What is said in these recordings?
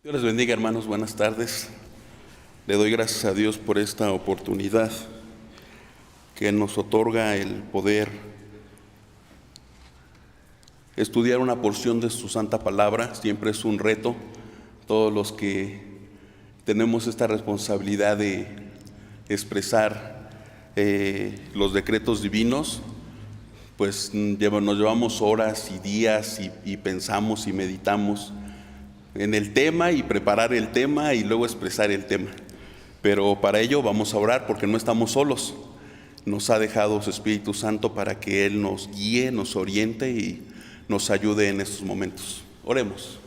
Dios les bendiga, hermanos, buenas tardes. Le doy gracias a Dios por esta oportunidad que nos otorga el poder estudiar una porción de su santa palabra. Siempre es un reto. Todos los que tenemos esta responsabilidad de expresar los decretos divinos, pues nos llevamos horas y días y pensamos y meditamos en el tema y preparar el tema y luego expresar el tema. Pero para ello vamos a orar, porque no estamos solos. Nos ha dejado su Espíritu Santo para que Él nos guíe, nos oriente y nos ayude en estos momentos. Oremos.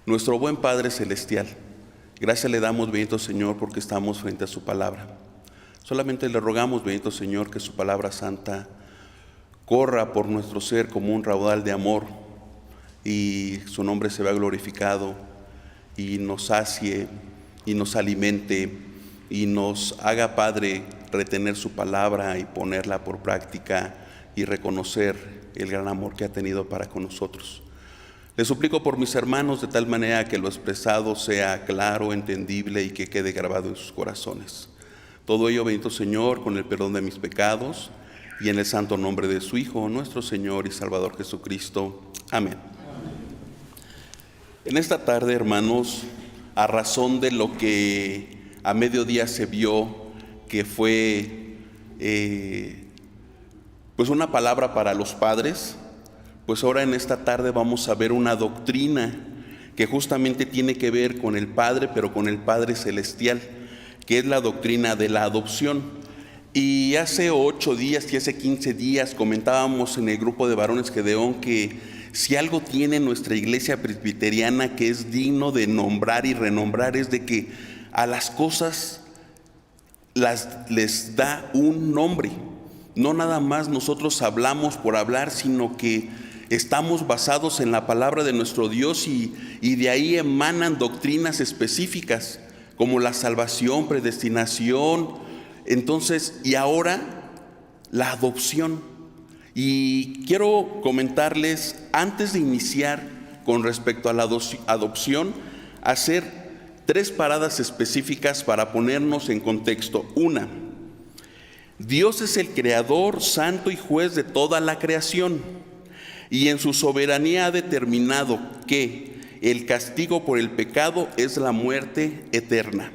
Nuestro buen Padre Celestial, gracias le damos, bendito Señor, porque estamos frente a su palabra. Solamente le rogamos, bendito Señor, que su palabra santa corra por nuestro ser como un raudal de amor, y su nombre se vea glorificado y nos sacie y nos alimente y nos haga, Padre, retener su palabra y ponerla por práctica y reconocer el gran amor que ha tenido para con nosotros. Le suplico por mis hermanos de tal manera que lo expresado sea claro, entendible y que quede grabado en sus corazones. Todo ello, bendito Señor, con el perdón de mis pecados y en el santo nombre de su Hijo, nuestro Señor y Salvador Jesucristo. Amén. En esta tarde, hermanos, a razón de lo que a mediodía se vio, que fue pues una palabra para los padres, pues ahora en esta tarde vamos a ver una doctrina que justamente tiene que ver con el Padre, pero con el Padre Celestial, que es la doctrina de la adopción. Y hace 8 días y hace 15 días comentábamos en el grupo de varones Gedeón que si algo tiene nuestra iglesia presbiteriana que es digno de nombrar y renombrar, es de que a las cosas les da un nombre. No nada más nosotros hablamos por hablar, sino que estamos basados en la palabra de nuestro Dios y de ahí emanan doctrinas específicas como la salvación, predestinación. Entonces, y ahora la adopción. Y quiero comentarles, antes de iniciar con respecto a la adopción, hacer 3 paradas específicas para ponernos en contexto. Una, Dios es el creador, santo y juez de toda la creación, y en su soberanía ha determinado que el castigo por el pecado es la muerte eterna.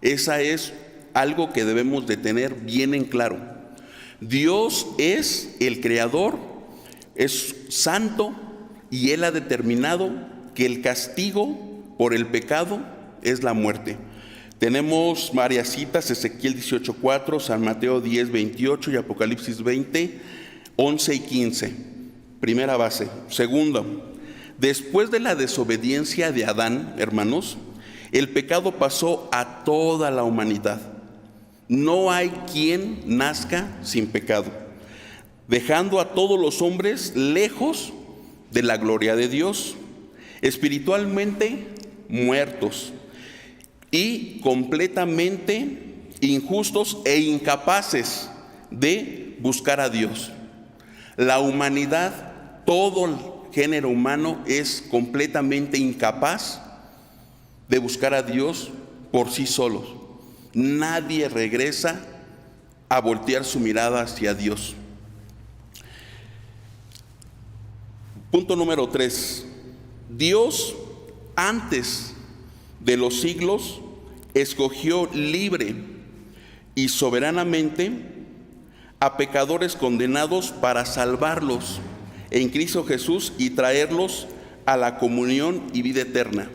Esa es algo que debemos de tener bien en claro. Dios es el creador, es santo, y Él ha determinado que el castigo por el pecado es la muerte. Tenemos varias citas: Ezequiel 18:4, San Mateo 10:28 y Apocalipsis 20:11 y 15. Primera base. Segunda, después de la desobediencia de Adán, hermanos, el pecado pasó a toda la humanidad. No hay quien nazca sin pecado, dejando a todos los hombres lejos de la gloria de Dios, espiritualmente muertos y completamente injustos e incapaces de buscar a Dios. La humanidad, todo el género humano es completamente incapaz de buscar a Dios por sí solos. Nadie regresa a voltear su mirada hacia Dios. Punto número 3. Dios, antes de los siglos, escogió libre y soberanamente a pecadores condenados para salvarlos en Cristo Jesús y traerlos a la comunión y vida eterna.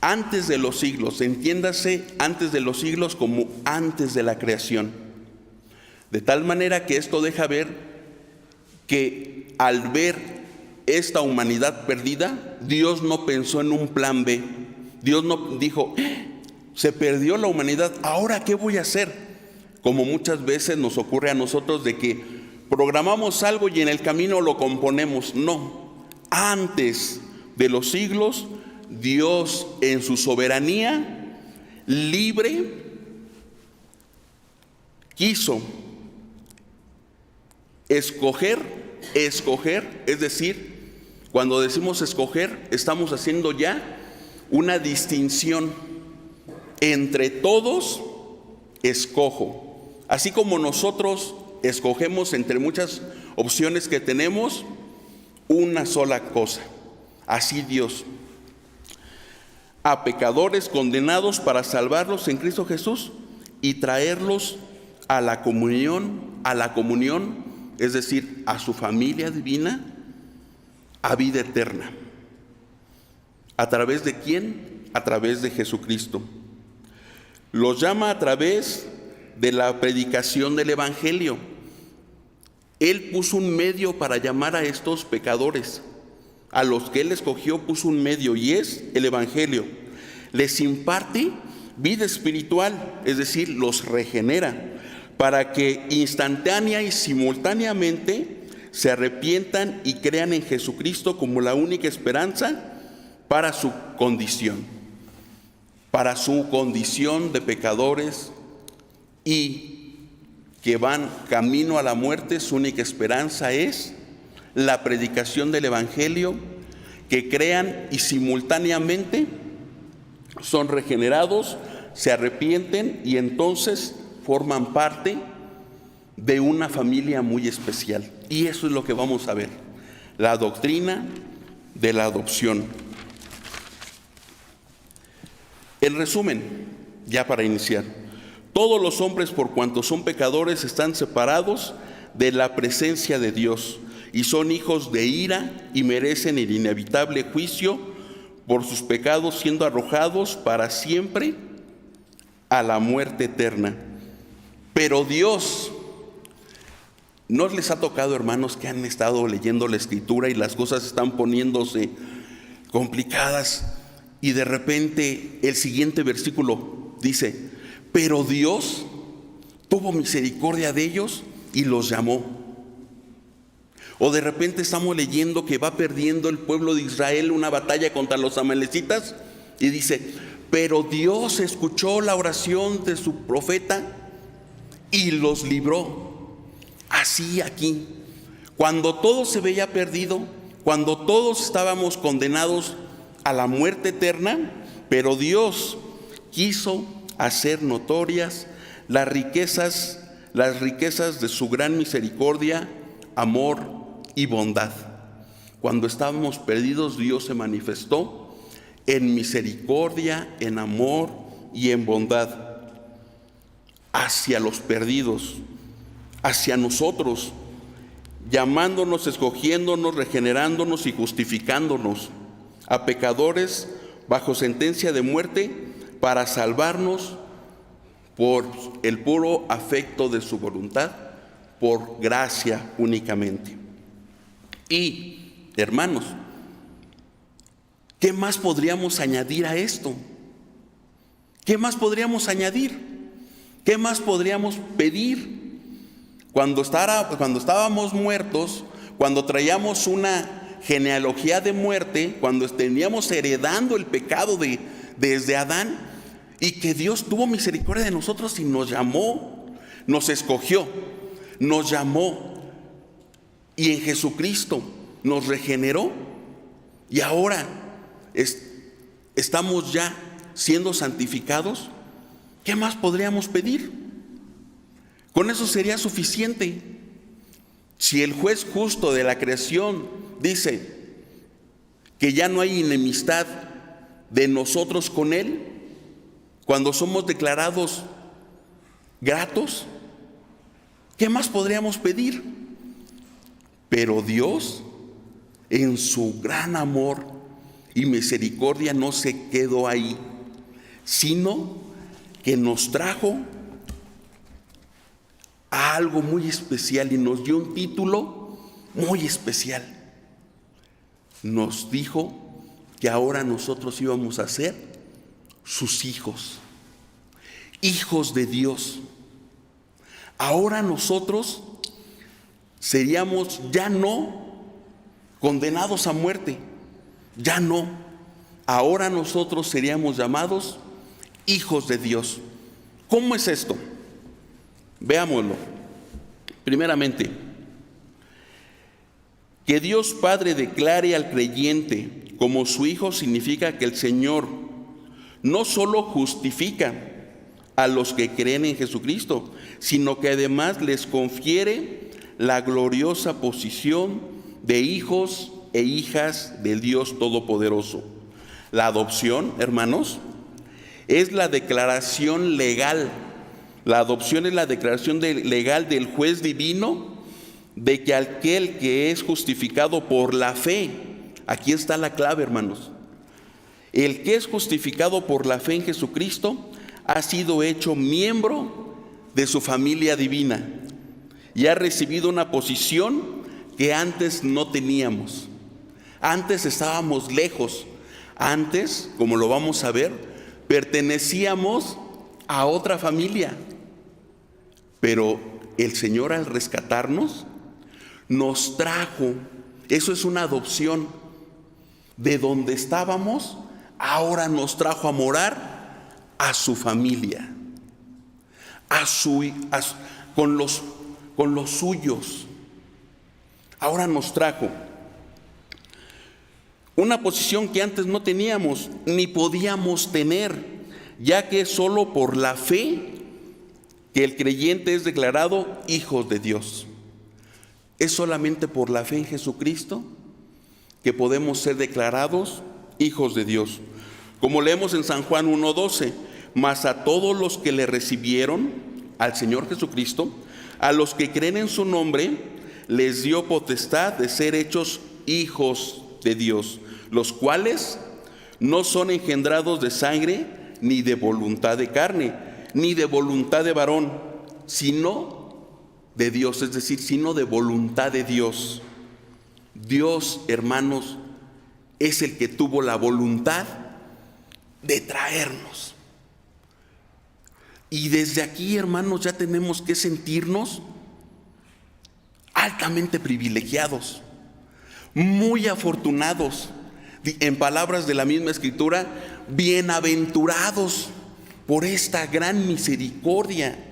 Antes de los siglos, entiéndase, antes de los siglos como antes de la creación. De tal manera que esto deja ver que al ver esta humanidad perdida, Dios no pensó en un plan B. Dios no dijo, se perdió la humanidad, ¿ahora qué voy a hacer? Como muchas veces nos ocurre a nosotros, de que programamos algo y en el camino lo componemos. No, antes de los siglos, Dios en su soberanía libre quiso escoger, es decir, cuando decimos escoger, estamos haciendo ya una distinción. Entre todos escojo. Así como nosotros escogemos entre muchas opciones que tenemos, una sola cosa. Así Dios. A pecadores condenados para salvarlos en Cristo Jesús y traerlos a la comunión, es decir, a su familia divina, a vida eterna. ¿A través de quién? A través de Jesucristo. Los llama a través de la predicación del Evangelio. Él puso un medio para llamar a estos pecadores. A los que Él escogió puso un medio, y es el Evangelio. Les imparte vida espiritual, es decir, los regenera, para que instantánea y simultáneamente se arrepientan y crean en Jesucristo como la única esperanza para su condición de pecadores y que van camino a la muerte. Su única esperanza es la predicación del Evangelio, que crean y simultáneamente son regenerados, se arrepienten y entonces forman parte de una familia muy especial. Y eso es lo que vamos a ver, la doctrina de la adopción. En resumen, ya para iniciar, todos los hombres, por cuanto son pecadores, están separados de la presencia de Dios y son hijos de ira y merecen el inevitable juicio por sus pecados, siendo arrojados para siempre a la muerte eterna. Pero Dios, ¿no les ha tocado, hermanos, que han estado leyendo la Escritura y las cosas están poniéndose complicadas? Y de repente el siguiente versículo dice: pero Dios tuvo misericordia de ellos y los llamó. O de repente estamos leyendo que va perdiendo el pueblo de Israel una batalla contra los amalecitas y dice: pero Dios escuchó la oración de su profeta y los libró. Así aquí, cuando todo se veía perdido, cuando todos estábamos condenados a la muerte eterna, pero Dios quiso hacer notorias las riquezas de su gran misericordia, amor y bondad. Cuando estábamos perdidos, Dios se manifestó en misericordia, en amor y en bondad hacia los perdidos, hacia nosotros, llamándonos, escogiéndonos, regenerándonos y justificándonos, a pecadores bajo sentencia de muerte, para salvarnos por el puro afecto de su voluntad, por gracia únicamente. Y, hermanos, ¿qué más podríamos añadir a esto? ¿Qué más podríamos añadir? ¿Qué más podríamos pedir? Cuando estábamos muertos, cuando traíamos una genealogía de muerte, cuando teníamos heredando el pecado desde Adán, y que Dios tuvo misericordia de nosotros y nos llamó, nos escogió, nos llamó, y en Jesucristo nos regeneró, y ahora estamos ya siendo santificados. ¿Qué más podríamos pedir? Con eso sería suficiente. Si el juez justo de la creación dice que ya no hay enemistad de nosotros con Él, cuando somos declarados gratos, ¿qué más podríamos pedir? Pero Dios, en su gran amor y misericordia, no se quedó ahí, sino que nos trajo a algo muy especial y nos dio un título muy especial. Nos dijo que ahora nosotros íbamos a ser sus hijos, hijos de Dios. Ahora nosotros seríamos ya no condenados a muerte, ya no. Ahora nosotros seríamos llamados hijos de Dios. ¿Cómo es esto? Veámoslo. Primeramente, que Dios Padre declare al creyente como su Hijo significa que el Señor no solo justifica a los que creen en Jesucristo, sino que además les confiere la gloriosa posición de hijos e hijas del Dios Todopoderoso. La adopción, hermanos, es la declaración legal. La adopción es la declaración legal del juez divino de que aquel que es justificado por la fe, aquí está la clave, hermanos, el que es justificado por la fe en Jesucristo ha sido hecho miembro de su familia divina y ha recibido una posición que antes no teníamos. Antes estábamos lejos. Antes, como lo vamos a ver, pertenecíamos a otra familia. Pero el Señor, al rescatarnos, nos trajo. Eso es una adopción. De donde estábamos, ahora nos trajo a morar a su familia, con los suyos. Ahora nos trajo una posición que antes no teníamos ni podíamos tener, ya que es solo por la fe que el creyente es declarado hijo de Dios. Es solamente por la fe en Jesucristo que podemos ser declarados hijos de Dios. Como leemos en San Juan 1:12, mas a todos los que le recibieron, al Señor Jesucristo, a los que creen en su nombre, les dio potestad de ser hechos hijos de Dios, los cuales no son engendrados de sangre, ni de voluntad de carne, ni de voluntad de varón, sino de Dios, es decir, sino de voluntad de Dios. Dios, hermanos, es el que tuvo la voluntad de traernos. Y desde aquí, hermanos, ya tenemos que sentirnos altamente privilegiados, muy afortunados. En palabras de la misma Escritura, bienaventurados por esta gran misericordia.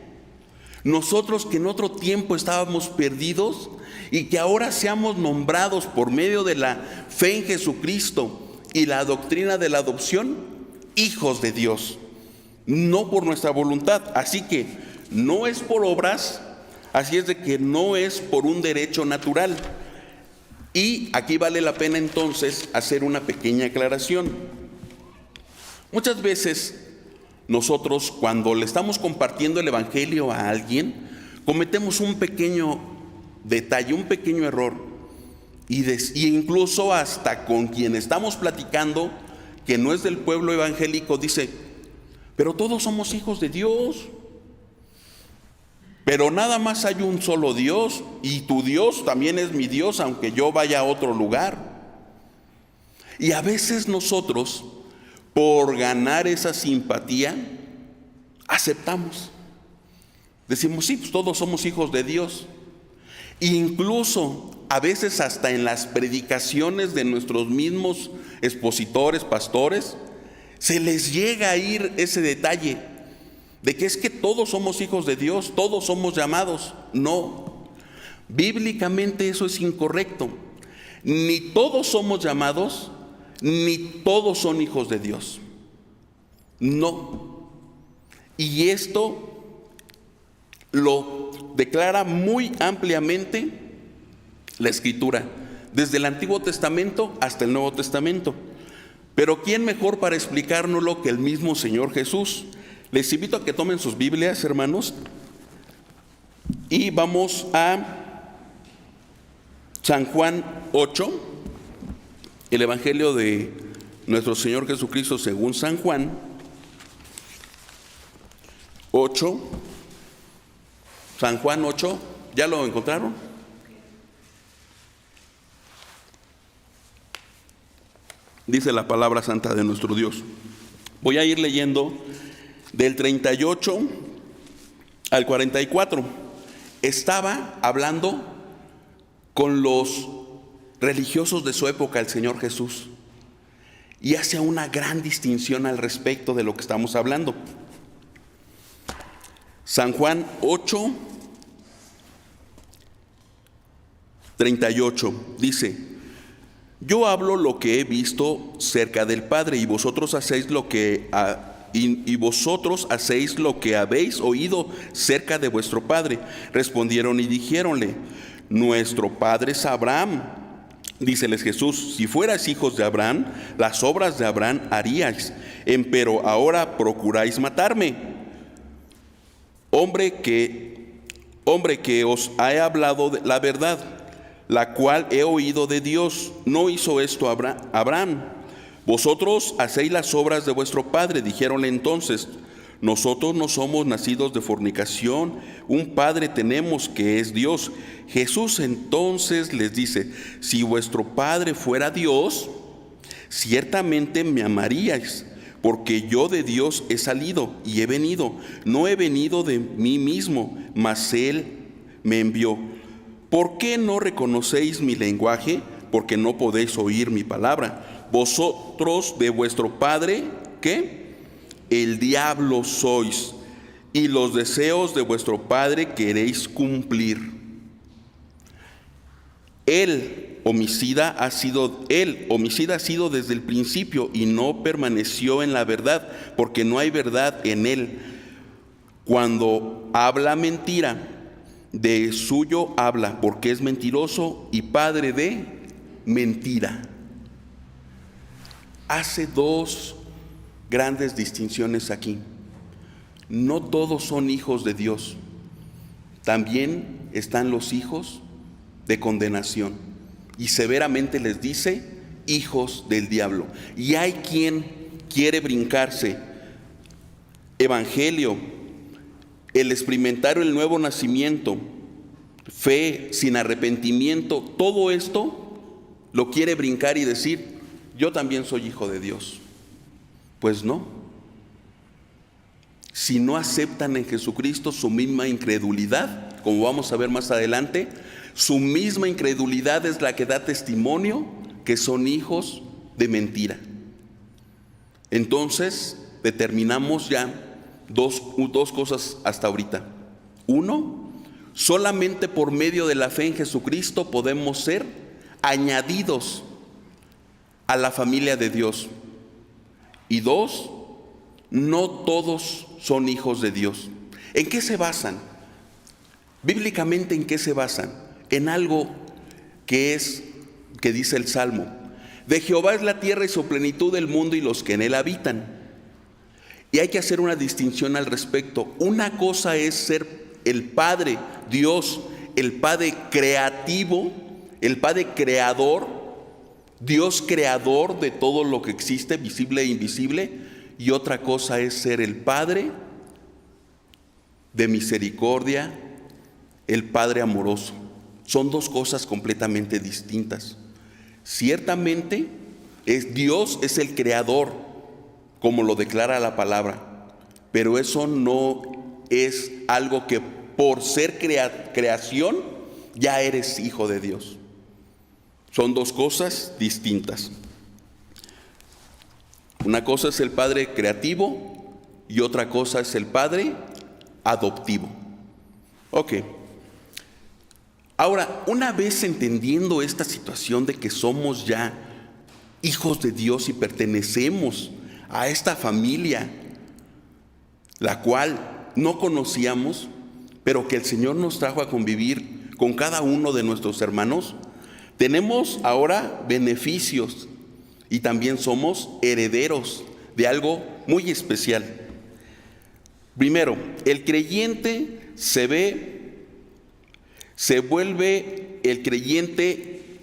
Nosotros que en otro tiempo estábamos perdidos y que ahora seamos nombrados por medio de la fe en Jesucristo y la doctrina de la adopción, hijos de Dios, no por nuestra voluntad. Así que no es por obras, así es de que no es por un derecho natural. Y aquí vale la pena entonces hacer una pequeña aclaración. Muchas veces nosotros, cuando le estamos compartiendo el Evangelio a alguien, cometemos un pequeño detalle, un pequeño error, y incluso hasta con quien estamos platicando, que no es del pueblo evangélico, dice: pero todos somos hijos de Dios, pero nada más hay un solo Dios, y tu Dios también es mi Dios, aunque yo vaya a otro lugar. Y a veces nosotros, por ganar esa simpatía, aceptamos. Decimos: sí, pues todos somos hijos de Dios. Incluso a veces hasta en las predicaciones de nuestros mismos expositores, pastores, se les llega a ir ese detalle de que es que todos somos hijos de Dios, todos somos llamados. No, bíblicamente eso es incorrecto. Ni todos somos llamados, ni todos son hijos de Dios. No. Y esto lo declara muy ampliamente la Escritura, desde el Antiguo Testamento hasta el Nuevo Testamento. Pero ¿quién mejor para explicárnoslo que el mismo Señor Jesús? Les invito a que tomen sus Biblias, hermanos, y vamos a San Juan 8, el Evangelio de nuestro Señor Jesucristo según San Juan 8. San Juan 8, ¿ya lo encontraron? Dice la palabra santa de nuestro Dios. Voy a ir leyendo del 38 al 44. Estaba hablando con los religiosos de su época el Señor Jesús, y hace una gran distinción al respecto de lo que estamos hablando. San Juan 8, 38 dice: Yo hablo lo que he visto cerca del Padre, y vosotros hacéis lo que habéis oído cerca de vuestro padre. Respondieron y dijéronle: nuestro padre es Abraham. Díceles Jesús: si fuerais hijos de Abraham, las obras de Abraham haríais, empero ahora procuráis matarme, hombre que os he hablado de la verdad, la cual he oído de Dios. No hizo esto Abraham. Vosotros hacéis las obras de vuestro padre. Dijeronle entonces: nosotros no somos nacidos de fornicación, un padre tenemos, que es Dios. Jesús entonces les dice: si vuestro padre fuera Dios, ciertamente me amaríais, porque yo de Dios he salido y he venido. No he venido de mí mismo, mas Él me envió. ¿Por qué no reconocéis mi lenguaje? Porque no podéis oír mi palabra. Vosotros de vuestro padre, ¿qué? El diablo sois, y los deseos de vuestro padre queréis cumplir. Él homicida ha sido desde el principio, y no permaneció en la verdad, porque no hay verdad en él. Cuando habla mentira, de suyo habla, porque es mentiroso y padre de mentira. Hace dos grandes distinciones aquí. No todos son hijos de Dios. También están los hijos de condenación. Y severamente les dice: hijos del diablo. Y hay quien quiere brincarse evangelio, el experimentar el nuevo nacimiento, fe sin arrepentimiento, todo esto lo quiere brincar y decir: yo también soy hijo de Dios. Pues no. Si no aceptan en Jesucristo, su misma incredulidad, como vamos a ver más adelante, su misma incredulidad es la que da testimonio que son hijos de mentira. Entonces, determinamos ya dos cosas hasta ahorita. Uno, solamente por medio de la fe en Jesucristo podemos ser añadidos a la familia de Dios. Y dos, no todos son hijos de Dios. ¿En qué se basan? Bíblicamente, ¿en qué se basan? En algo que dice el Salmo: de Jehová es la tierra y su plenitud, el mundo y los que en él habitan. Y hay que hacer una distinción al respecto. Una cosa es ser el Padre, Dios, el Padre creativo, el Padre creador, Dios creador de todo lo que existe, visible e invisible. Y otra cosa es ser el Padre de misericordia, el Padre amoroso. Son dos cosas completamente distintas. Ciertamente, Dios es el creador, como lo declara la palabra, pero eso no es algo que por ser creación ya eres hijo de Dios. Son dos cosas distintas. Una cosa es el Padre creativo y otra cosa es el Padre adoptivo. Ok. Ahora, una vez entendiendo esta situación de que somos ya hijos de Dios y pertenecemos a esta familia, la cual no conocíamos, pero que el Señor nos trajo a convivir con cada uno de nuestros hermanos, tenemos ahora beneficios y también somos herederos de algo muy especial. Primero, el creyente se vuelve el creyente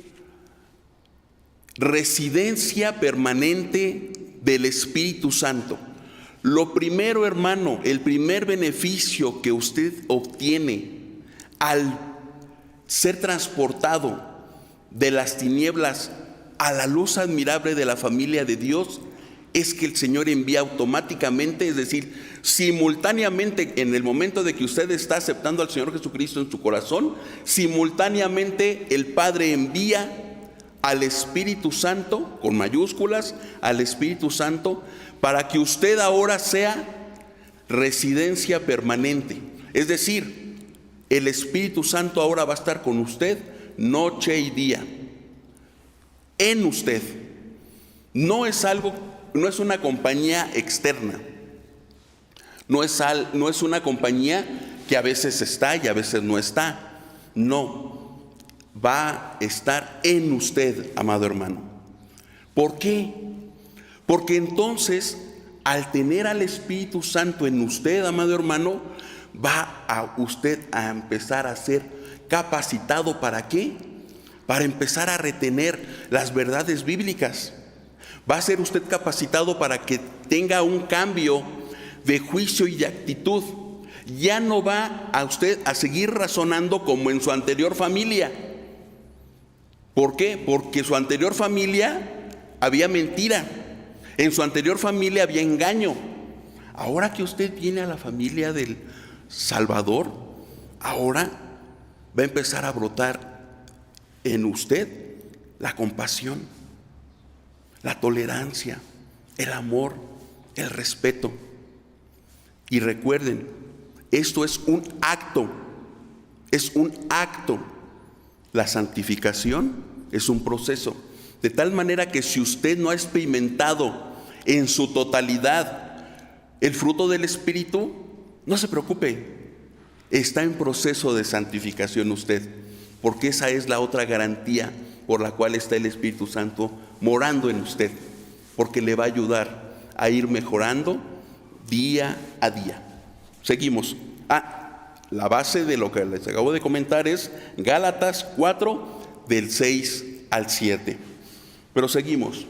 residencia permanente del Espíritu Santo. Lo primero, hermano, el primer beneficio que usted obtiene al ser transportado de las tinieblas a la luz admirable de la familia de Dios, es que el Señor envía automáticamente, es decir, simultáneamente, en el momento de que usted está aceptando al Señor Jesucristo en su corazón, simultáneamente el Padre envía al Espíritu Santo, con mayúsculas, al Espíritu Santo, para que usted ahora sea residencia permanente. Es decir, el Espíritu Santo ahora va a estar con usted noche y día. en usted. No es una compañía externa. No es una compañía que a veces está y a veces no está. No, va a estar en usted, amado hermano. ¿Por qué? Porque entonces, al tener al Espíritu Santo en usted, amado hermano, va a usted a empezar a ser capacitado. ¿Para qué? Para empezar a retener las verdades bíblicas. Va a ser usted capacitado para que tenga un cambio de juicio y de actitud. Ya no va a usted a seguir razonando como en su anterior familia. ¿Por qué? Porque su anterior familia había mentira. En su anterior familia había engaño. Ahora que usted viene a la familia del Salvador, ahora va a empezar a brotar en usted la compasión, la tolerancia, el amor, el respeto. Y recuerden, esto es un acto, La santificación es un proceso. De tal manera que si usted no ha experimentado en su totalidad el fruto del Espíritu, no se preocupe, está en proceso de santificación usted, porque esa es la otra garantía por la cual está el Espíritu Santo morando en usted, porque le va a ayudar a ir mejorando día a día. Seguimos. La base de lo que les acabo de comentar es Gálatas 4, del 6 al 7. Pero seguimos,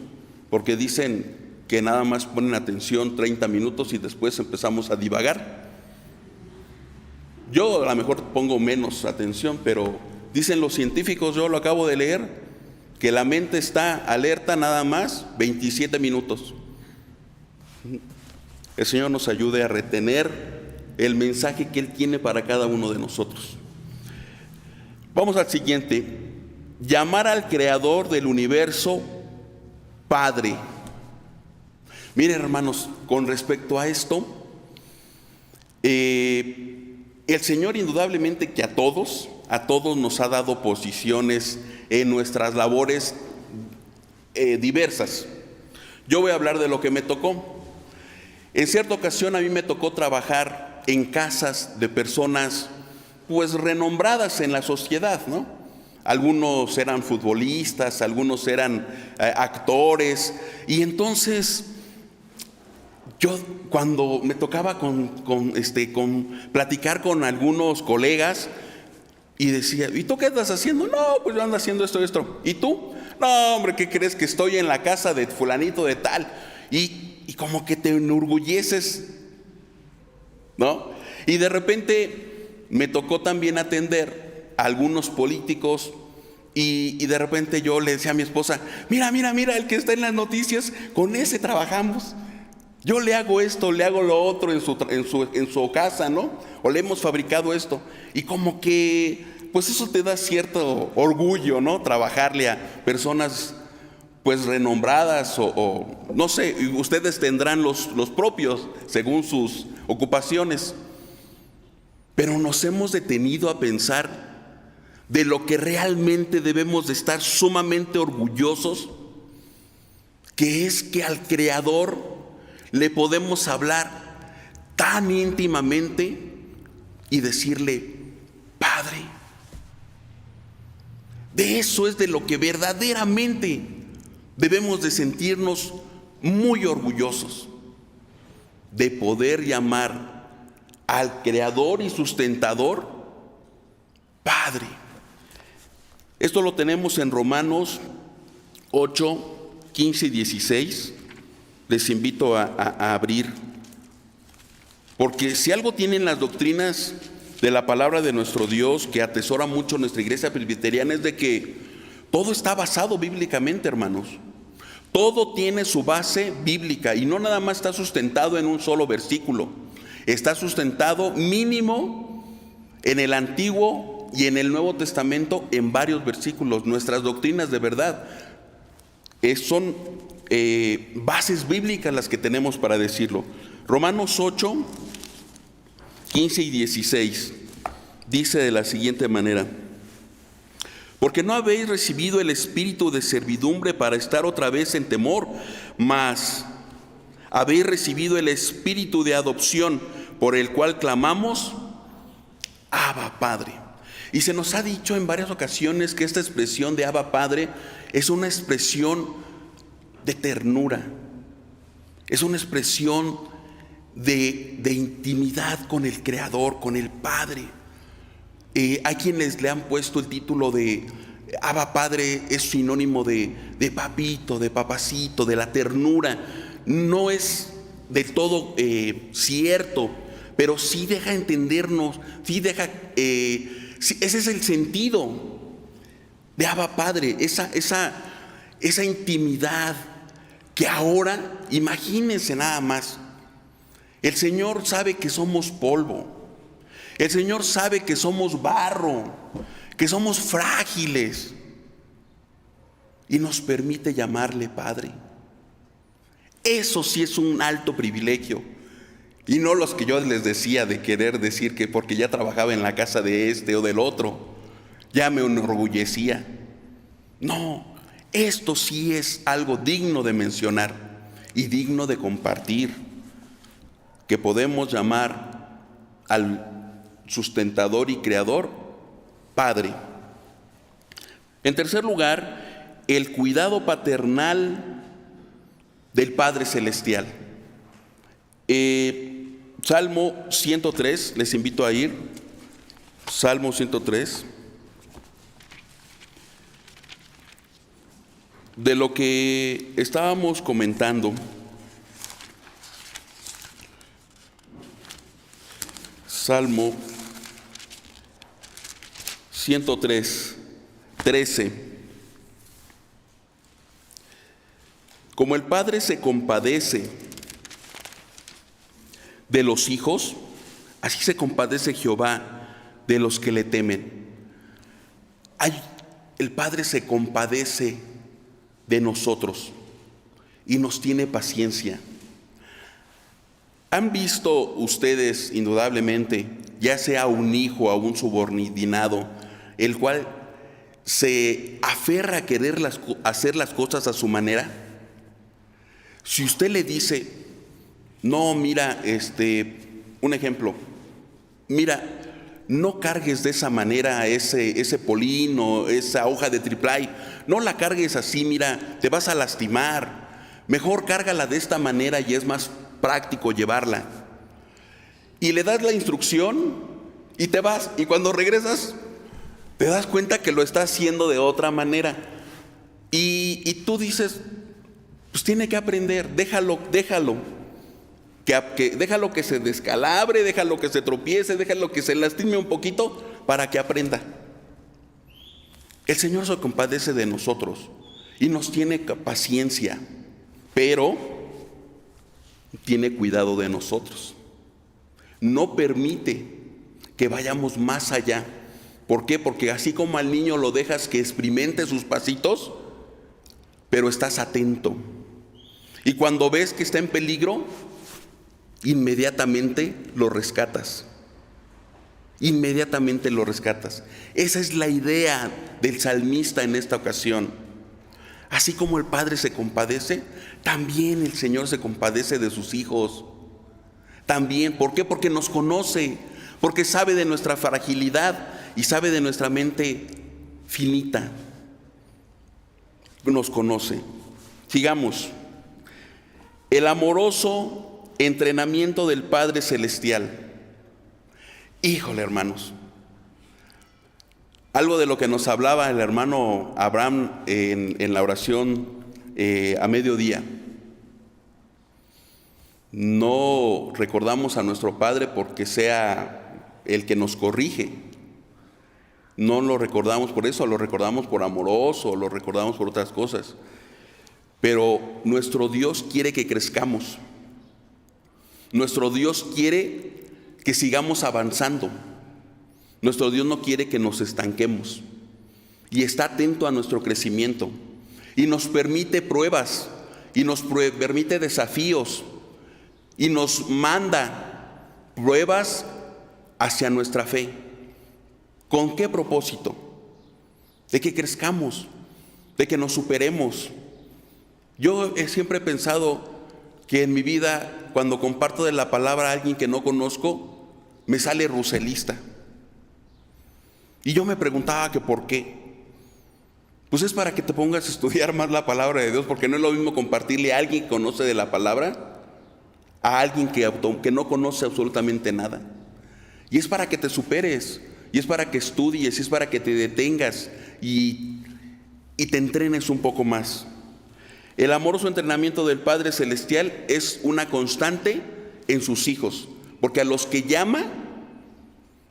porque dicen que nada más ponen atención 30 minutos y después empezamos a divagar. Yo a lo mejor pongo menos atención, pero dicen los científicos, yo lo acabo de leer, que la mente está alerta nada más 27 minutos. El Señor nos ayude a retener el mensaje que Él tiene para cada uno de nosotros. Vamos al siguiente. Llamar al Creador del universo Padre. Miren, hermanos, con respecto a esto, el Señor indudablemente que a todos nos ha dado posiciones en nuestras labores diversas. Yo voy a hablar de lo que me tocó. En cierta ocasión a mí me tocó trabajar en casas de personas pues renombradas en la sociedad, ¿no? Algunos eran futbolistas, algunos eran actores, y entonces yo cuando me tocaba platicar con algunos colegas y decía, ¿y tú qué estás haciendo? No, pues yo ando haciendo esto. ¿Y tú? No, hombre, ¿qué crees? Que estoy en la casa de fulanito de tal. Y como que te enorgulleces, ¿no? Y de repente me tocó también atender a algunos políticos y de repente yo le decía a mi esposa, mira, el que está en las noticias, con ese trabajamos. Yo le hago esto, le hago lo otro en su casa, ¿no? O le hemos fabricado esto. Y como que, pues eso te da cierto orgullo, ¿no? Trabajarle a personas pues renombradas o no sé, ustedes tendrán los propios según sus ocupaciones. Pero nos hemos detenido a pensar de lo que realmente debemos de estar sumamente orgullosos, que es que al Creador le podemos hablar tan íntimamente y decirle, Padre. De eso es de lo que verdaderamente debemos de sentirnos muy orgullosos, de poder llamar al Creador y Sustentador Padre. Esto lo tenemos en Romanos 8, 15 y 16. Les invito a abrir, porque si algo tienen las doctrinas de la palabra de nuestro Dios, que atesora mucho nuestra iglesia presbiteriana, es de que todo está basado bíblicamente, hermanos. Todo tiene su base bíblica y no nada más está sustentado en un solo versículo. Está sustentado mínimo en el Antiguo y en el Nuevo Testamento en varios versículos. Nuestras doctrinas de verdad son bases bíblicas las que tenemos para decirlo. Romanos 8, 15 y 16 dice de la siguiente manera: Porque no habéis recibido el espíritu de servidumbre para estar otra vez en temor, mas habéis recibido el espíritu de adopción, por el cual clamamos, Abba Padre. Y se nos ha dicho en varias ocasiones que esta expresión de Abba Padre es una expresión de ternura, es una expresión de intimidad con el Creador, con el Padre. Hay quienes le han puesto el título de Abba Padre, es sinónimo de papito, de papacito, de la ternura. No es de todo cierto, pero sí deja entendernos, sí deja, ese es el sentido de Abba Padre, esa intimidad que ahora, imagínense nada más, el Señor sabe que somos polvo. El Señor sabe que somos barro, que somos frágiles, y nos permite llamarle Padre. Eso sí es un alto privilegio. Y no los que yo les decía de querer decir que porque ya trabajaba en la casa de este o del otro, ya me enorgullecía. No, esto sí es algo digno de mencionar y digno de compartir, que podemos llamar al sustentador y creador Padre. En tercer lugar, el cuidado paternal del Padre Celestial. Salmo 103, les invito a ir. Salmo 103. De lo que estábamos comentando, Salmo 103, 13. Como el Padre se compadece de los hijos, así se compadece Jehová de los que le temen. El Padre se compadece de nosotros y nos tiene paciencia. ¿Han visto ustedes, indudablemente, ya sea un hijo o un subordinado, el cual se aferra a querer hacer las cosas a su manera? Si usted le dice, no, mira, un ejemplo, mira, no cargues de esa manera ese polín o esa hoja de triplay, no la cargues así, mira, te vas a lastimar, mejor cárgala de esta manera y es más práctico llevarla. Y le das la instrucción y te vas, y cuando regresas te das cuenta que lo está haciendo de otra manera, y tú dices, pues tiene que aprender, déjalo que se descalabre, déjalo que se tropiece, déjalo que se lastime un poquito para que aprenda. El Señor se compadece de nosotros y nos tiene paciencia, pero tiene cuidado de nosotros. No permite que vayamos más allá. ¿Por qué? Porque así como al niño lo dejas que experimente sus pasitos, pero estás atento. Y cuando ves que está en peligro, inmediatamente lo rescatas. Inmediatamente lo rescatas. Esa es la idea del salmista en esta ocasión. Así como el Padre se compadece, también el Señor se compadece de sus hijos. También, ¿por qué? Porque nos conoce, porque sabe de nuestra fragilidad y sabe de nuestra mente finita. Nos conoce. Sigamos. El amoroso entrenamiento del Padre Celestial. Híjole, hermanos. Algo de lo que nos hablaba el hermano Abraham en la oración a mediodía. No recordamos a nuestro Padre porque sea el que nos corrige. No lo recordamos por eso, lo recordamos por amoroso, lo recordamos por otras cosas. Pero nuestro Dios quiere que crezcamos. Nuestro Dios quiere que sigamos avanzando. Nuestro Dios no quiere que nos estanquemos. Y está atento a nuestro crecimiento. Y nos permite pruebas. Y nos permite desafíos. Y nos manda pruebas hacia nuestra fe. ¿Con qué propósito? de que crezcamos, de que nos superemos. Yo siempre he pensado que en mi vida, cuando comparto de la palabra a alguien que no conozco, me sale ruselista. Y yo me preguntaba que por qué. Pues es para que te pongas a estudiar más la palabra de Dios, porque no es lo mismo compartirle a alguien que conoce de la palabra a alguien que no conoce absolutamente nada. Y es para que te superes, y es para que estudies, y es para que te detengas y te entrenes un poco más. El amoroso entrenamiento del Padre Celestial es una constante en sus hijos, porque a los que llama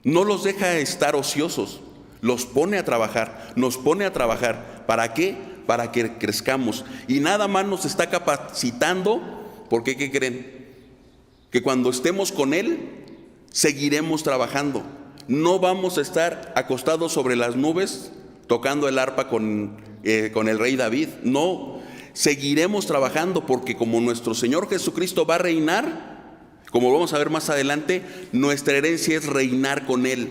no los deja estar ociosos, los pone a trabajar, nos pone a trabajar. ¿Para qué? Para que crezcamos. Y nada más nos está capacitando, porque ¿qué creen? Que cuando estemos con Él, seguiremos trabajando. No vamos a estar acostados sobre las nubes tocando el arpa con el rey David. No, seguiremos trabajando, porque como nuestro Señor Jesucristo va a reinar, como vamos a ver más adelante, nuestra herencia es reinar con Él.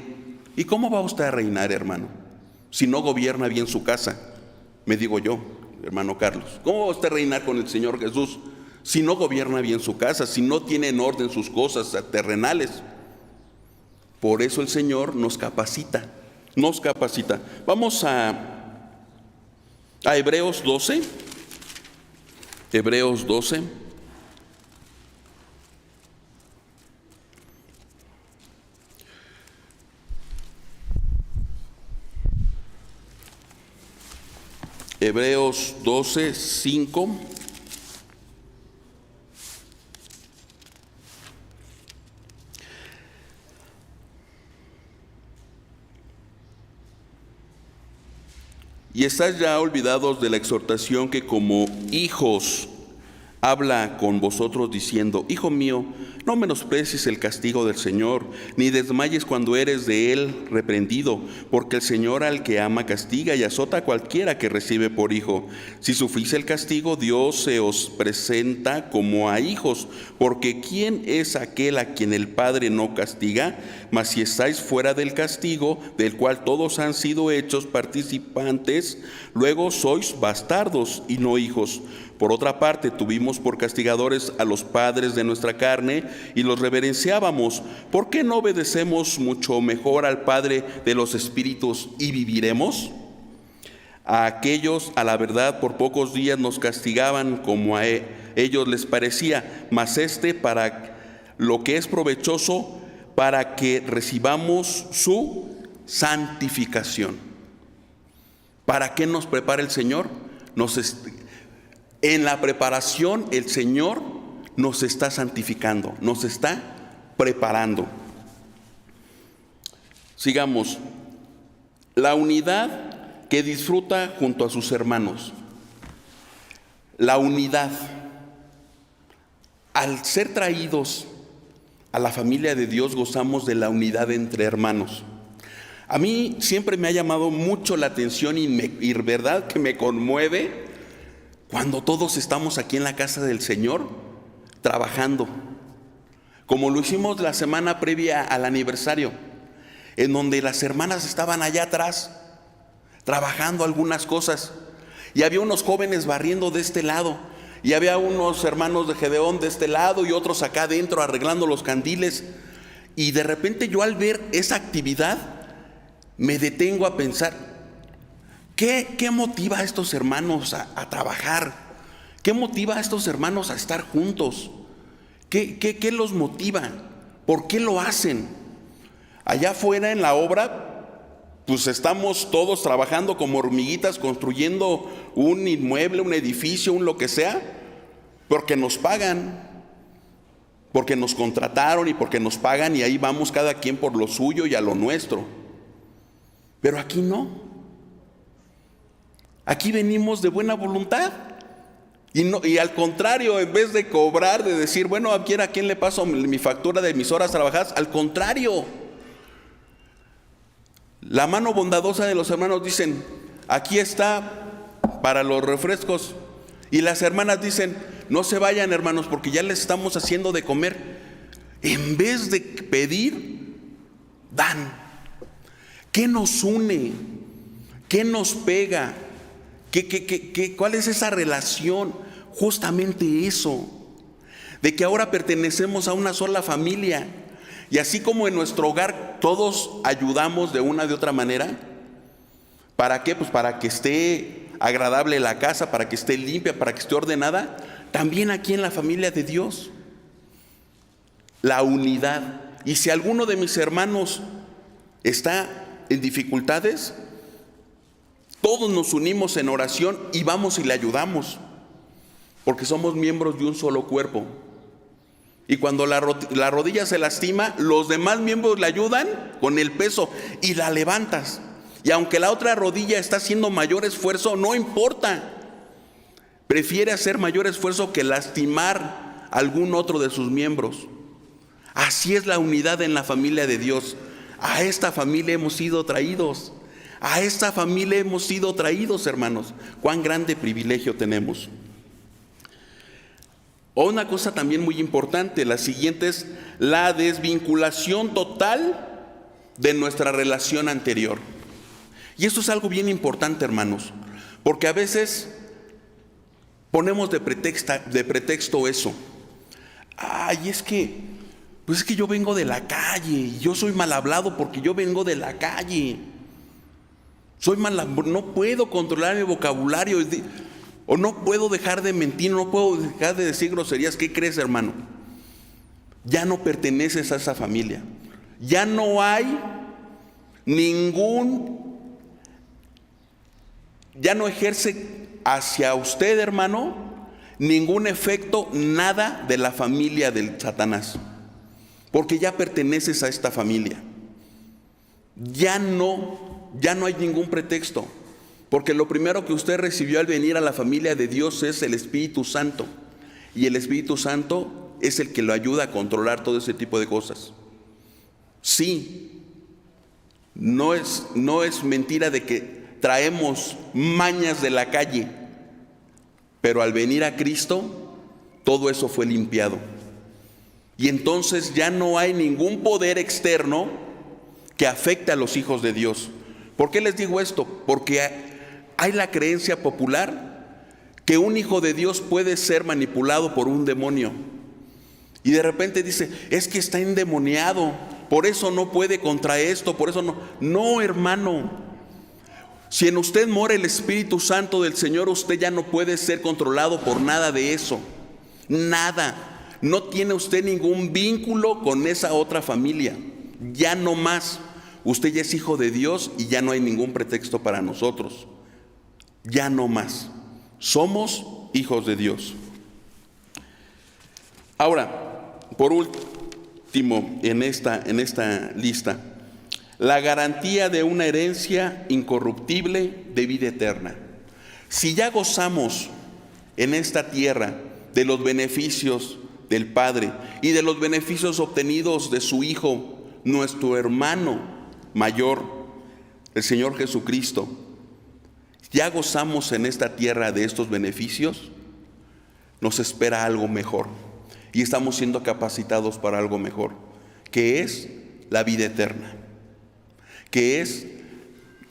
¿Y cómo va usted a reinar, hermano? Si no gobierna bien su casa, me digo yo, hermano Carlos. ¿Cómo va usted a reinar con el Señor Jesús si no gobierna bien su casa, si no tiene en orden sus cosas terrenales? Por eso el Señor nos capacita, nos capacita. Vamos a Hebreos 12. Hebreos 12. Hebreos 12, 5. Y estáis ya olvidados de la exhortación que como hijos habla con vosotros diciendo: Hijo mío, no menosprecies el castigo del Señor, ni desmayes cuando eres de Él reprendido, porque el Señor al que ama castiga y azota a cualquiera que recibe por hijo. Si sufrís el castigo, Dios se os presenta como a hijos, porque ¿quién es aquel a quien el Padre no castiga? Mas si estáis fuera del castigo, del cual todos han sido hechos participantes, luego sois bastardos y no hijos. Por otra parte, tuvimos por castigadores a los padres de nuestra carne y los reverenciábamos. ¿Por qué no obedecemos mucho mejor al Padre de los espíritus y viviremos? A aquellos, a la verdad, por pocos días nos castigaban como a ellos les parecía, mas para lo que es provechoso, para que recibamos su santificación. ¿Para qué nos prepara el Señor? En la preparación el Señor nos está santificando, nos está preparando. Sigamos. La unidad que disfruta junto a sus hermanos. La unidad. Al ser traídos a la familia de Dios, gozamos de la unidad entre hermanos. A mí siempre me ha llamado mucho la atención y verdad que me conmueve cuando todos estamos aquí en la casa del Señor trabajando, como lo hicimos la semana previa al aniversario, en donde las hermanas estaban allá atrás trabajando algunas cosas, y había unos jóvenes barriendo de este lado, y había unos hermanos de Gedeón de este lado y otros acá adentro arreglando los candiles. Y de repente yo, al ver esa actividad, me detengo a pensar: ¿Qué motiva a estos hermanos a trabajar? ¿Qué motiva a estos hermanos a estar juntos? ¿Qué los motiva? ¿Por qué lo hacen? Allá afuera en la obra, pues estamos todos trabajando como hormiguitas, construyendo un inmueble, un edificio, un lo que sea, porque nos pagan, porque nos contrataron y porque nos pagan, y ahí vamos cada quien por lo suyo y a lo nuestro. Pero aquí no. Aquí venimos de buena voluntad y al contrario, en vez de cobrar, de decir, bueno, ¿a quién le paso mi factura de mis horas trabajadas? Al contrario, la mano bondadosa de los hermanos dicen: aquí está para los refrescos. Y las hermanas dicen: no se vayan, hermanos, porque ya les estamos haciendo de comer. En vez de pedir, dan. ¿Qué nos une? ¿Qué nos pega? ¿Cuál es esa relación? Justamente eso, de que ahora pertenecemos a una sola familia. Y así como en nuestro hogar todos ayudamos de una de otra manera, ¿para qué? Pues para que esté agradable la casa, para que esté limpia, para que esté ordenada. También aquí en la familia de Dios, la unidad. Y si alguno de mis hermanos está en dificultades, todos nos unimos en oración y vamos y le ayudamos, porque somos miembros de un solo cuerpo. Y cuando la rodilla se lastima, los demás miembros le ayudan con el peso y la levantas. Y aunque la otra rodilla está haciendo mayor esfuerzo, no importa. Prefiere hacer mayor esfuerzo que lastimar a algún otro de sus miembros. Así es la unidad en la familia de Dios. A esta familia hemos sido traídos. A esta familia hemos sido traídos, hermanos. Cuán grande privilegio tenemos. Una cosa también muy importante, la siguiente es la desvinculación total de nuestra relación anterior. Y esto es algo bien importante, hermanos, porque a veces ponemos de pretexto eso. Ay, pues es que yo vengo de la calle, y yo soy mal hablado porque yo vengo de la calle. No puedo controlar mi vocabulario, o no puedo dejar de mentir, no puedo dejar de decir groserías. ¿Qué crees, hermano? Ya no perteneces a esa familia. Ya no hay ya no ejerce hacia usted, hermano, ningún efecto, nada de la familia del Satanás, porque ya perteneces a esta familia. Ya no hay ningún pretexto, porque lo primero que usted recibió al venir a la familia de Dios es el Espíritu Santo, y el Espíritu Santo es el que lo ayuda a controlar todo ese tipo de cosas. Sí, no es mentira de que traemos mañas de la calle, pero al venir a Cristo, todo eso fue limpiado. Y entonces ya no hay ningún poder externo que afecte a los hijos de Dios. ¿Por qué les digo esto? Porque hay la creencia popular que un hijo de Dios puede ser manipulado por un demonio. Y de repente dice, es que está endemoniado, por eso no puede contra esto, por eso no. No, hermano. Si en usted mora el Espíritu Santo del Señor, usted ya no puede ser controlado por nada de eso. Nada. No tiene usted ningún vínculo con esa otra familia. Ya no más. Usted ya es hijo de Dios y ya no hay ningún pretexto para nosotros. Ya no más. Somos hijos de Dios. Ahora, por último, en esta lista, la garantía de una herencia incorruptible de vida eterna. Si ya gozamos en esta tierra de los beneficios del Padre y de los beneficios obtenidos de su Hijo, nuestro hermano mayor, el Señor Jesucristo, ya gozamos en esta tierra de estos beneficios, nos espera algo mejor y estamos siendo capacitados para algo mejor, que es la vida eterna, que es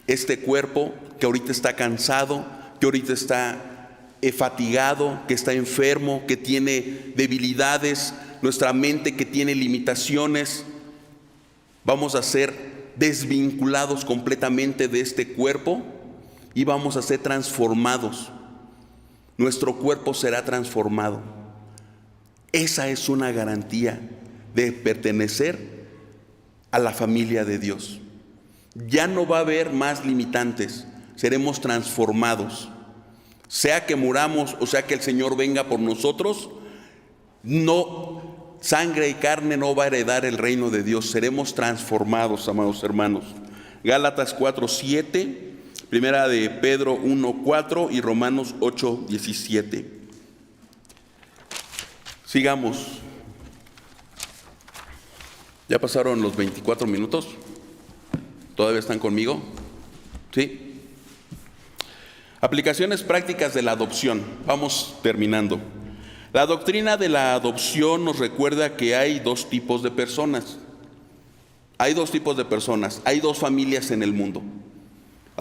este cuerpo que ahorita está cansado, que ahorita está fatigado, que está enfermo, que tiene debilidades, nuestra mente que tiene limitaciones. Vamos a ser desvinculados completamente de este cuerpo y vamos a ser transformados. Nuestro cuerpo será transformado. Esa es una garantía de pertenecer a la familia de Dios. Ya no va a haber más limitantes, seremos transformados. Sea que muramos o sea que el Señor venga por nosotros, no, sangre y carne no va a heredar el reino de Dios, seremos transformados, amados hermanos. Gálatas 4:7, Primera de Pedro 1:4 y Romanos 8:17. Sigamos. ¿Ya pasaron los 24 minutos? ¿Todavía están conmigo? ¿Sí? Aplicaciones prácticas de la adopción. Vamos terminando. La doctrina de la adopción nos recuerda que hay dos tipos de personas. Hay dos tipos de personas. Hay dos familias en el mundo.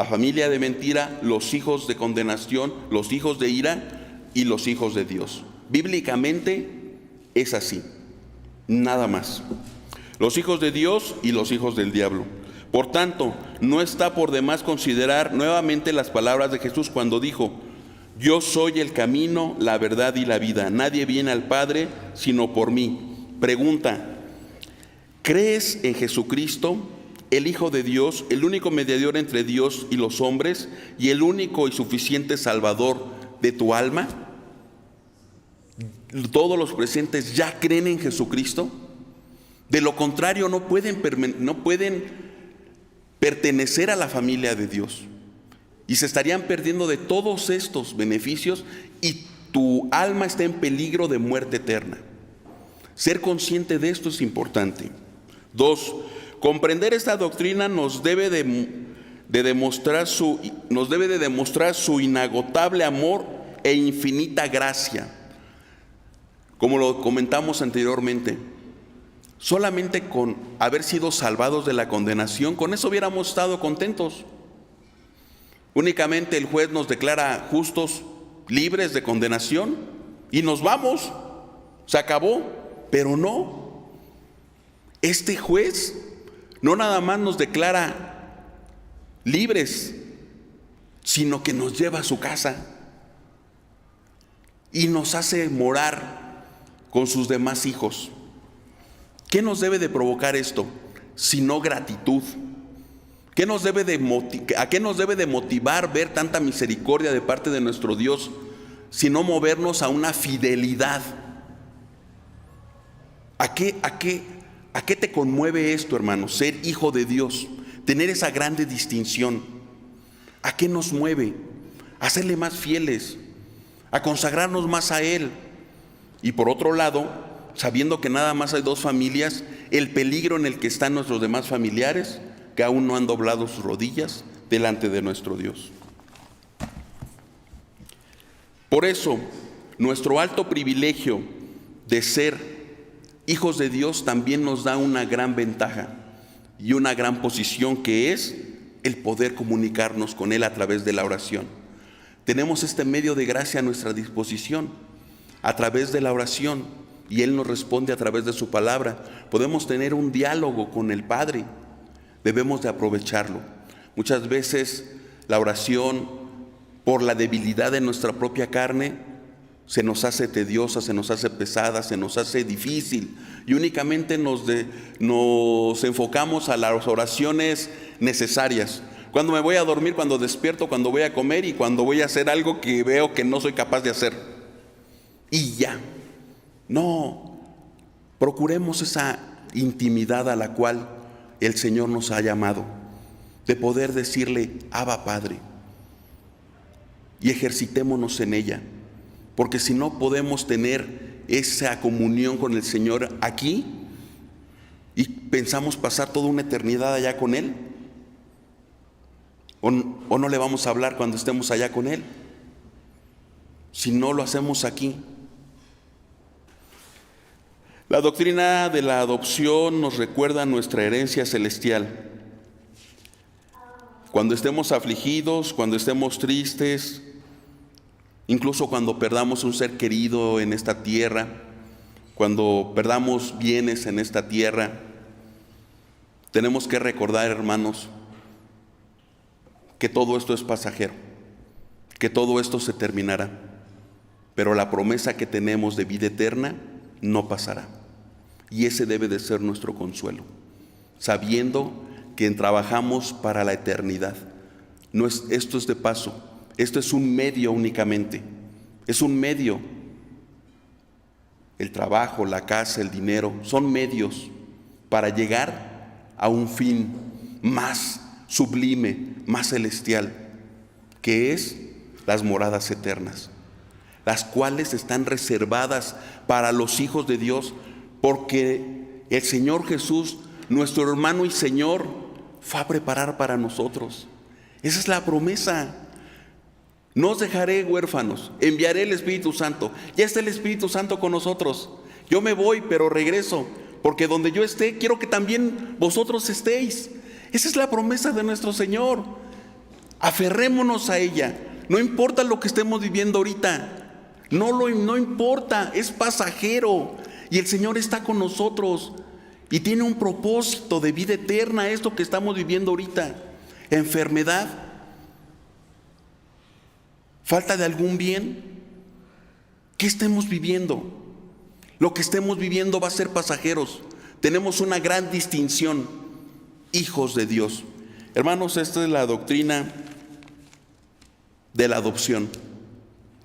la familia de mentira, los hijos de condenación, los hijos de ira y los hijos de Dios. Bíblicamente es así, nada más. Los hijos de Dios y los hijos del diablo. Por tanto, no está por demás considerar nuevamente las palabras de Jesús cuando dijo: yo soy el camino, la verdad y la vida. Nadie viene al Padre sino por mí. Pregunta: ¿crees en Jesucristo, el Hijo de Dios, el único mediador entre Dios y los hombres y el único y suficiente Salvador de tu alma? ¿Todos los presentes ya creen en Jesucristo? De lo contrario, no pueden pertenecer a la familia de Dios y se estarían perdiendo de todos estos beneficios, y tu alma está en peligro de muerte eterna. Ser consciente de esto es importante. 2. Comprender esta doctrina nos debe de demostrar su inagotable amor e infinita gracia. Como lo comentamos anteriormente, solamente con haber sido salvados de la condenación, con eso hubiéramos estado contentos. Únicamente el juez nos declara justos, libres de condenación, y nos vamos, se acabó. Pero no, este juez no nada más nos declara libres, sino que nos lleva a su casa y nos hace morar con sus demás hijos. ¿Qué nos debe de provocar esto? Sino gratitud. ¿A qué nos debe de motivar ver tanta misericordia de parte de nuestro Dios, sino movernos a una fidelidad? ¿A qué te conmueve esto, hermano? Ser hijo de Dios, tener esa grande distinción. ¿A qué nos mueve? A serle más fieles, a consagrarnos más a Él. Y por otro lado, sabiendo que nada más hay dos familias, el peligro en el que están nuestros demás familiares, que aún no han doblado sus rodillas delante de nuestro Dios. Por eso, nuestro alto privilegio de ser hijos de Dios también nos da una gran ventaja y una gran posición, que es el poder comunicarnos con Él a través de la oración. Tenemos este medio de gracia a nuestra disposición, a través de la oración, y Él nos responde a través de su palabra. Podemos tener un diálogo con el Padre, debemos de aprovecharlo. Muchas veces la oración, por la debilidad de nuestra propia carne, se nos hace tediosa, se nos hace pesada, se nos hace difícil, y únicamente nos enfocamos a las oraciones necesarias. Cuando me voy a dormir, cuando despierto, cuando voy a comer y cuando voy a hacer algo que veo que no soy capaz de hacer. Y ya. No, procuremos esa intimidad a la cual el Señor nos ha llamado, de poder decirle: Abba, Padre, y ejercitémonos en ella, porque si no podemos tener esa comunión con el Señor aquí y pensamos pasar toda una eternidad allá con Él, o no le vamos a hablar cuando estemos allá con Él, si no lo hacemos aquí. La doctrina de la adopción nos recuerda nuestra herencia celestial. Cuando estemos afligidos, cuando estemos tristes, incluso cuando perdamos un ser querido en esta tierra, cuando perdamos bienes en esta tierra, tenemos que recordar, hermanos, que todo esto es pasajero, que todo esto se terminará, pero la promesa que tenemos de vida eterna no pasará. Y ese debe de ser nuestro consuelo, sabiendo que trabajamos para la eternidad. Esto es de paso, esto es un medio únicamente, es un medio. El trabajo, la casa, el dinero, son medios para llegar a un fin más sublime, más celestial, que es las moradas eternas, las cuales están reservadas para los hijos de Dios, porque el Señor Jesús, nuestro hermano y Señor, fue a preparar para nosotros. Esa es la promesa. No os dejaré huérfanos, enviaré el Espíritu Santo. Ya está el Espíritu Santo con nosotros. Yo me voy, pero regreso, porque donde yo esté, quiero que también vosotros estéis. Esa es la promesa de nuestro Señor. Aferrémonos a ella. No importa lo que estemos viviendo ahorita. No importa, es pasajero. Y el Señor está con nosotros. Y tiene un propósito de vida eterna esto que estamos viviendo ahorita. Enfermedad, falta de algún bien. ¿Qué estemos viviendo? Lo que estemos viviendo va a ser pasajeros. Tenemos una gran distinción, hijos de Dios. Hermanos, esta es la doctrina de la adopción.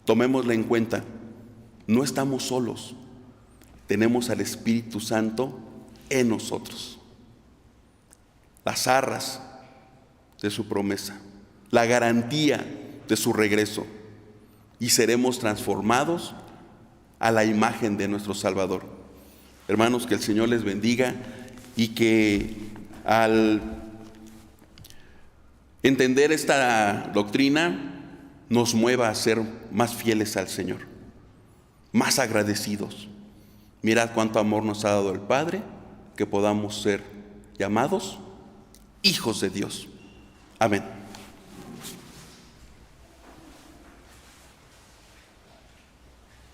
Tomémosla en cuenta. No estamos solos. Tenemos al Espíritu Santo en nosotros. Las arras de su promesa, la garantía de su regreso, y seremos transformados a la imagen de nuestro Salvador. Hermanos, que el Señor les bendiga y que al entender esta doctrina nos mueva a ser más fieles al Señor, más agradecidos. Mirad cuánto amor nos ha dado el Padre, que podamos ser llamados hijos de Dios. Amén.